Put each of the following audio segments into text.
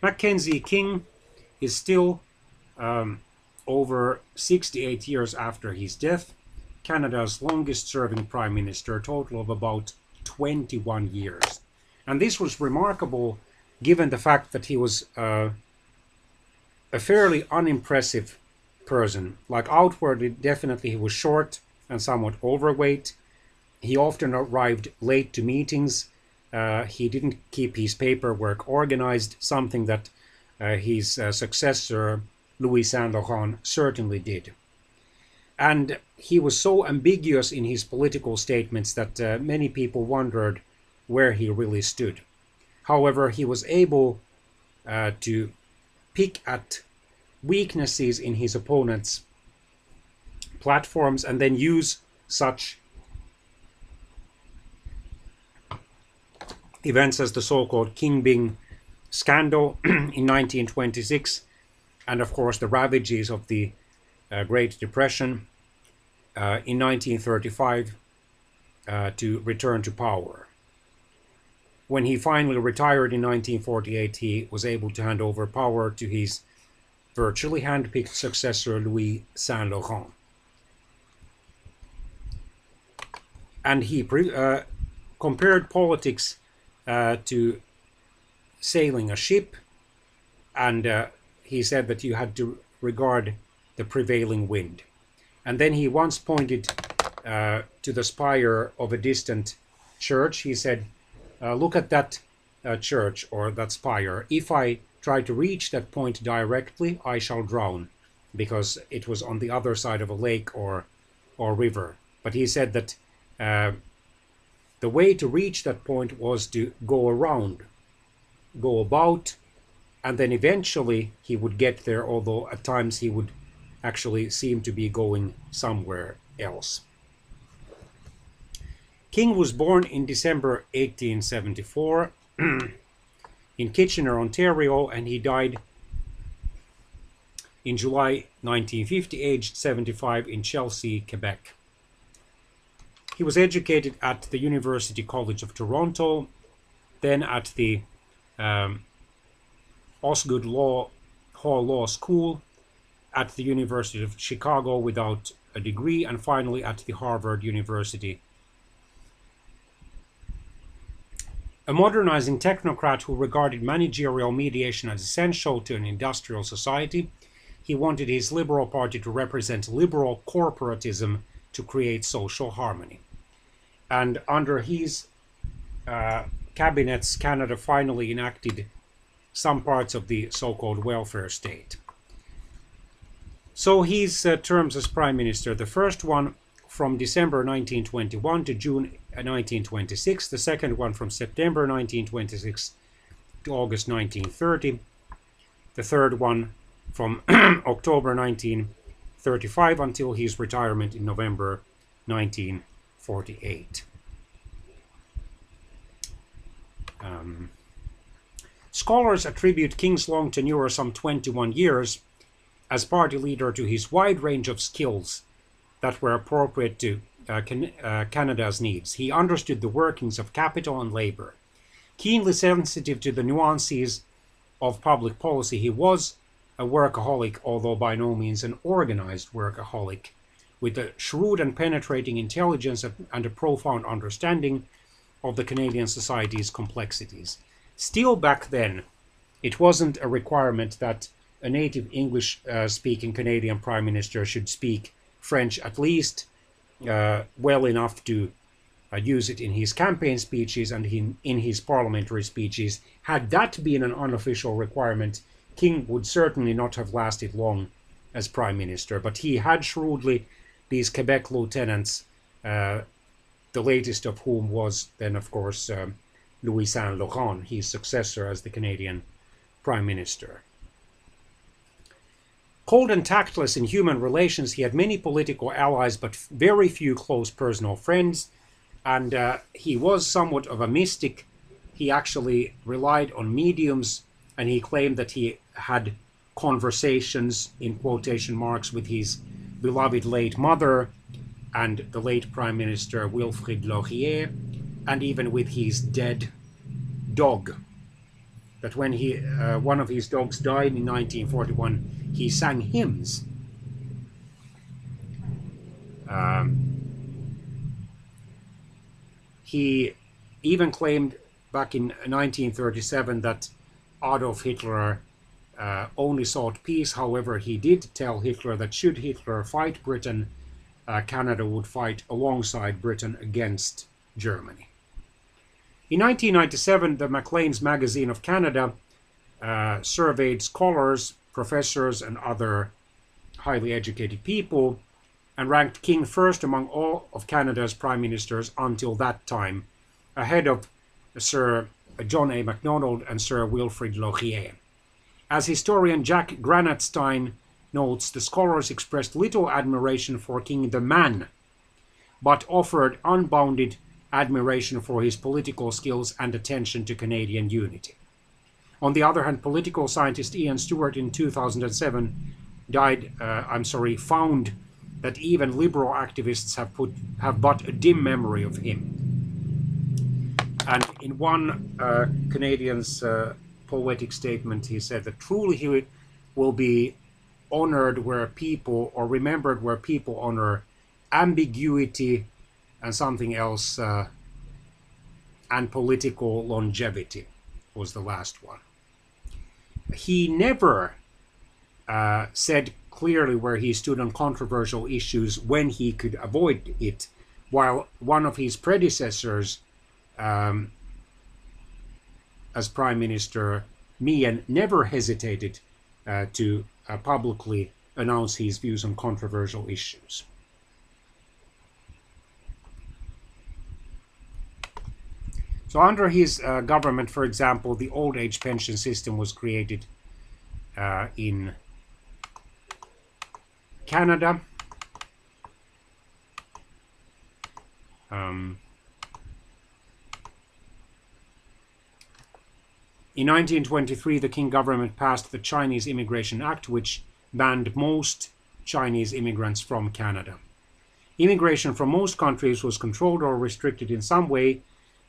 Mackenzie King is still, over 68 years after his death, Canada's longest serving prime minister, a total of about 21 years. And this was remarkable given the fact that he was a fairly unimpressive person. Like outwardly, definitely he was short and somewhat overweight. He often arrived late to meetings. He didn't keep his paperwork organized, something that his successor, Louis Saint-Laurent, certainly did. And he was so ambiguous in his political statements that many people wondered where he really stood. However, he was able to pick at weaknesses in his opponent's platforms and then use such events as the so-called King-Byng scandal in 1926, and of course the ravages of the Great Depression in 1935 to return to power. When he finally retired in 1948, he was able to hand over power to his virtually hand-picked successor, Louis Saint-Laurent. And he compared politics to sailing a ship, and he said that you had to regard the prevailing wind. And then he once pointed to the spire of a distant church. He said, look at that church or that spire. If I try to reach that point directly, I shall drown, because it was on the other side of a lake or river. But he said that the way to reach that point was to go around, go about, and then eventually he would get there, although at times he would actually seem to be going somewhere else. King was born in December 1874 in Kitchener, Ontario, and he died in July 1950, aged 75, in Chelsea, Quebec. He was educated at the University College of Toronto, then at the Osgoode Hall Law School, at the University of Chicago without a degree, and finally at the Harvard University. A modernizing technocrat who regarded managerial mediation as essential to an industrial society, he wanted his Liberal Party to represent liberal corporatism to create social harmony. And under his cabinets, Canada finally enacted some parts of the so-called welfare state. So his terms as Prime Minister, the first one from December 1921 to June 1926, the second one from September 1926 to August 1930, the third one from October 1935 until his retirement in November 1948. Scholars attribute King's long tenure, some 21 years, as party leader to his wide range of skills that were appropriate to Canada's needs. He understood the workings of capital and labor. Keenly sensitive to the nuances of public policy, he was a workaholic, although by no means an organized workaholic, with a shrewd and penetrating intelligence and a profound understanding of the Canadian society's complexities. Still back then, it wasn't a requirement that a native English-speaking Canadian Prime Minister should speak French at least well enough to use it in his campaign speeches and in his parliamentary speeches. Had that been an unofficial requirement, King would certainly not have lasted long as Prime Minister. But he had shrewdly these Quebec lieutenants, the latest of whom was then, of course, Louis Saint-Laurent, his successor as the Canadian Prime Minister. Cold and tactless in human relations, he had many political allies but very few close personal friends, and he was somewhat of a mystic. He actually relied on mediums, and he claimed that he had conversations, in quotation marks, with his beloved late mother and the late Prime Minister Wilfrid Laurier, and even with his dead dog. that when one of his dogs died in 1941, he sang hymns. He even claimed back in 1937 that Adolf Hitler only sought peace. However, he did tell Hitler that should Hitler fight Britain, Canada would fight alongside Britain against Germany. In 1997, the Maclean's Magazine of Canada surveyed scholars, professors, and other highly educated people and ranked King first among all of Canada's prime ministers until that time, ahead of Sir John A. Macdonald and Sir Wilfrid Laurier. As historian Jack Granatstein notes, the scholars expressed little admiration for King the man, but offered unbounded admiration for his political skills and attention to Canadian unity. On the other hand, political scientist Ian Stewart in 2007 found that even liberal activists have but a dim memory of him. And in one Canadian's poetic statement, he said that truly he will be honored where people, or remembered where people honor ambiguity and something else, and political longevity was the last one. He never said clearly where he stood on controversial issues when he could avoid it, while one of his predecessors as Prime Minister, Meehan, never hesitated to publicly announce his views on controversial issues. So under his government, for example, the old age pension system was created in Canada. In 1923, the King government passed the Chinese Immigration Act, which banned most Chinese immigrants from Canada. Immigration from most countries was controlled or restricted in some way,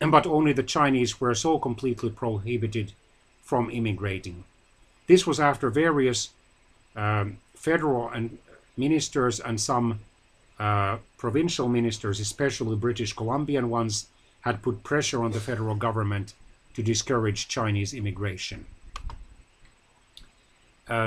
but only the Chinese were so completely prohibited from immigrating. This was after various federal and ministers and some provincial ministers, especially British Columbian ones, had put pressure on the federal government to discourage Chinese immigration.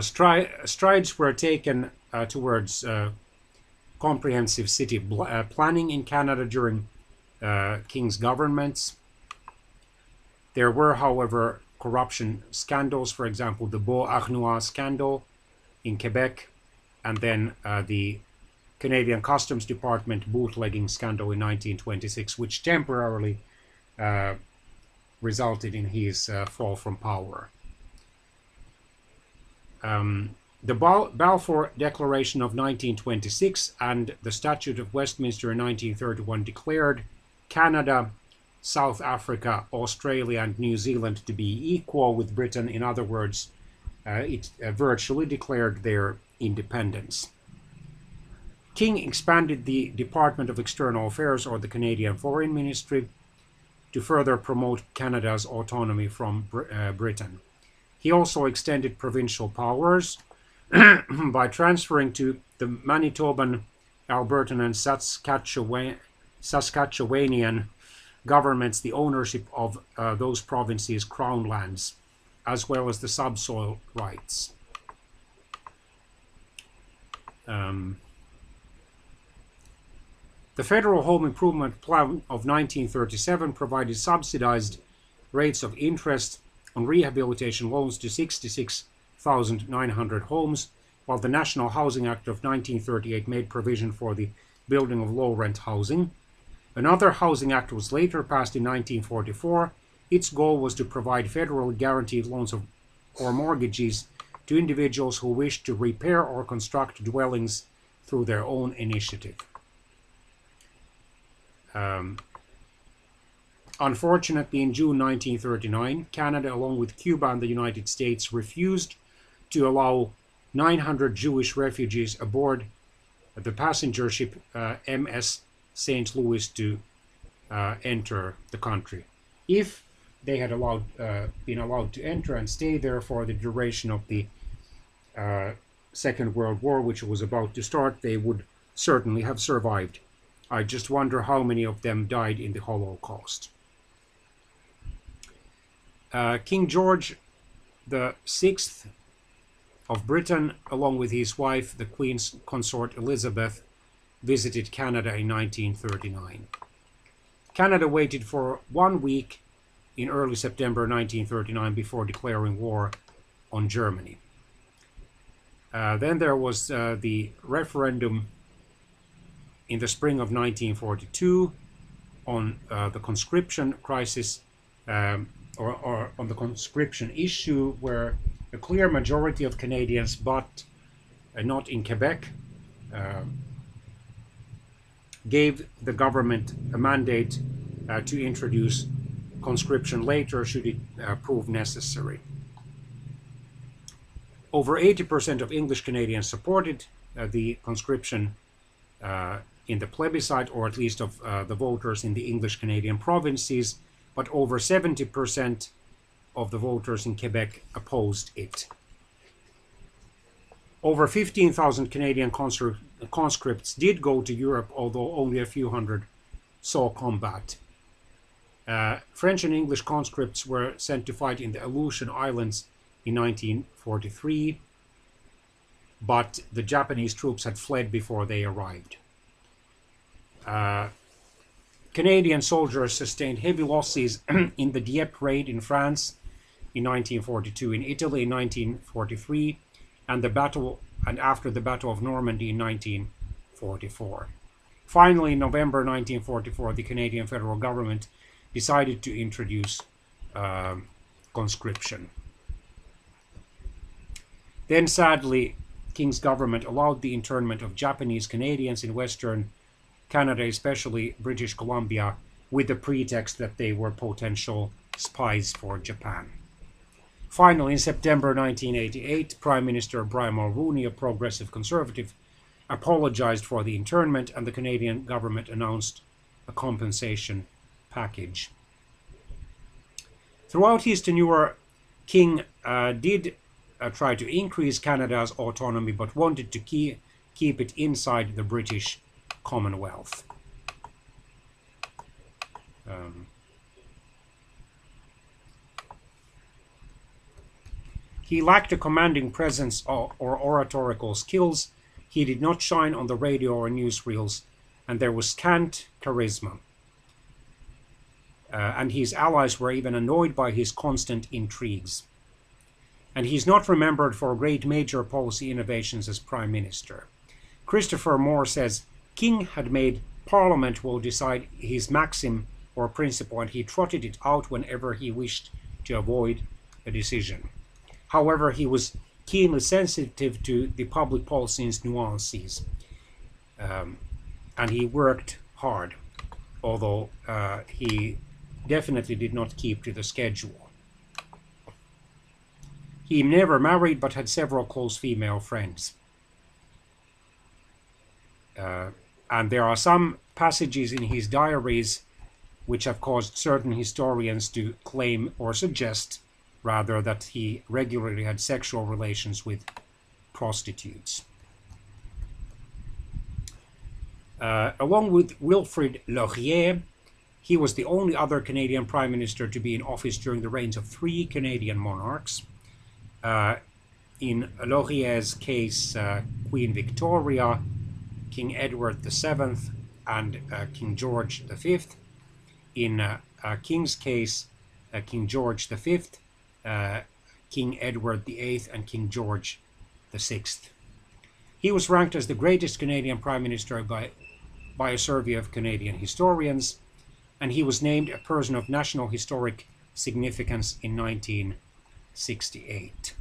Strides were taken towards comprehensive city planning in Canada during King's governments. There were, however, corruption scandals, for example, the Beauharnois scandal in Quebec, and then the Canadian Customs Department bootlegging scandal in 1926, which temporarily resulted in his fall from power. The Balfour Declaration of 1926 and the Statute of Westminster in 1931 declared Canada, South Africa, Australia, and New Zealand to be equal with Britain. In other words, it virtually declared their independence. King expanded the Department of External Affairs, or the Canadian Foreign Ministry, to further promote Canada's autonomy from Britain. He also extended provincial powers by transferring to the Manitoban, Albertan, and Saskatchewanian governments the ownership of those provinces' crown lands, as well as the subsoil rights. The Federal Home Improvement Plan of 1937 provided subsidized rates of interest on rehabilitation loans to 66,900 homes, while the National Housing Act of 1938 made provision for the building of low-rent housing. Another housing act was later passed in 1944. Its goal was to provide federally guaranteed loans or mortgages to individuals who wished to repair or construct dwellings through their own initiative. Unfortunately, in June 1939, Canada, along with Cuba and the United States, refused to allow 900 Jewish refugees aboard the passenger ship MS St. Louis to enter the country. If they had been allowed to enter and stay there for the duration of the Second World War, which was about to start, they would certainly have survived. I just wonder how many of them died in the Holocaust. King George VI of Britain, along with his wife, the Queen's consort Elizabeth, visited Canada in 1939. Canada waited for 1 week in early September 1939 before declaring war on Germany. Then there was the referendum in the spring of 1942 on the conscription crisis, or on the conscription issue, where a clear majority of Canadians, but not in Quebec, gave the government a mandate to introduce conscription later should it prove necessary. Over 80% of English Canadians supported the conscription in the plebiscite, or at least of the voters in the English Canadian provinces, but over 70% of the voters in Quebec opposed it. Over 15,000 Canadian conscripts did go to Europe, although only a few hundred saw combat. French and English conscripts were sent to fight in the Aleutian Islands in 1943, but the Japanese troops had fled before they arrived. Canadian soldiers sustained heavy losses in the Dieppe raid in France in 1942, in Italy in 1943, and after the Battle of Normandy in 1944. Finally, in November 1944, the Canadian federal government decided to introduce conscription. Then, sadly, King's government allowed the internment of Japanese Canadians in Western Canada, especially British Columbia, with the pretext that they were potential spies for Japan. Finally, in September 1988, Prime Minister Brian Mulroney, a progressive conservative, apologized for the internment, and the Canadian government announced a compensation package. Throughout his tenure, King did try to increase Canada's autonomy, but wanted to keep it inside the British Commonwealth. He lacked a commanding presence or oratorical skills. He did not shine on the radio or newsreels, and there was scant charisma. And his allies were even annoyed by his constant intrigues. And he's not remembered for great major policy innovations as Prime Minister. Christopher Moore says, King had made Parliament will decide his maxim or principle, and he trotted it out whenever he wished to avoid a decision. However, he was keenly sensitive to the public policy's nuances, and he worked hard, although he definitely did not keep to the schedule. He never married, but had several close female friends. And there are some passages in his diaries which have caused certain historians to claim, or suggest rather, that he regularly had sexual relations with prostitutes. Along with Wilfrid Laurier, he was the only other Canadian Prime Minister to be in office during the reigns of 3 Canadian monarchs. In Laurier's case, Queen Victoria, King Edward VII, and King George V. In King's case, King George V, King Edward VIII, and King George VI. He was ranked as the greatest Canadian Prime Minister by a survey of Canadian historians, and he was named a person of national historic significance in 1968.